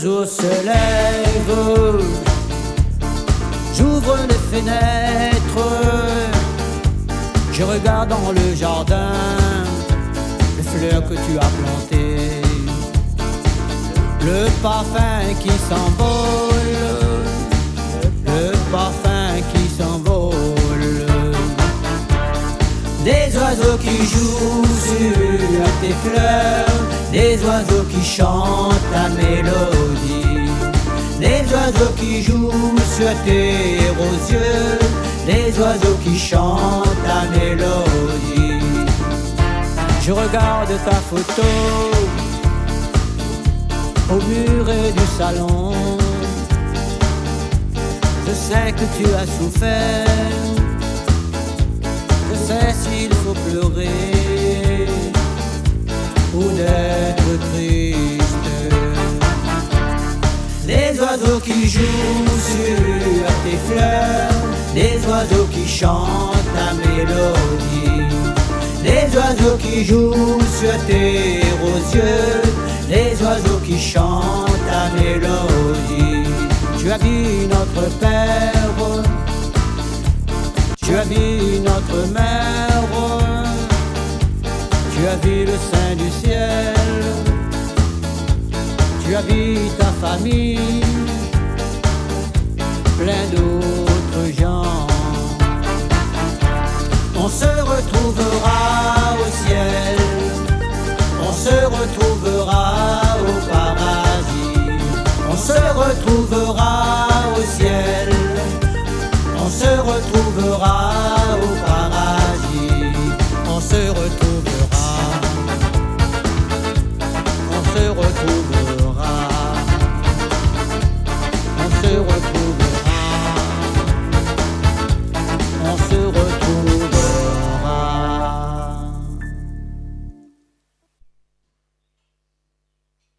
jour se lève, j'ouvre les fenêtres, je regarde dans le jardin les fleurs que tu as plantées, le parfum qui s'envole, le parfum qui s'envole, des oiseaux qui jouent sur tes fleurs, des oiseaux qui chantent ta mélodie, des oiseaux qui jouent sur tes rosiers, des oiseaux qui chantent ta mélodie. Je regarde ta photo au muret du salon, je sais que tu as souffert, je sais s'il faut pleurer ou d'être triste. Les oiseaux qui jouent sur tes fleurs, les oiseaux qui chantent ta mélodie, les oiseaux qui jouent sur tes rosiers, les oiseaux qui chantent ta mélodie. Tu as vu notre père, tu as vu notre mère, tu as vu le sein du ciel, tu as vu ta famille, plein d'autres gens. On se retrouvera au ciel, on se retrouvera au paradis, on se retrouvera au ciel, on se retrouvera au paradis, on se retrouvera.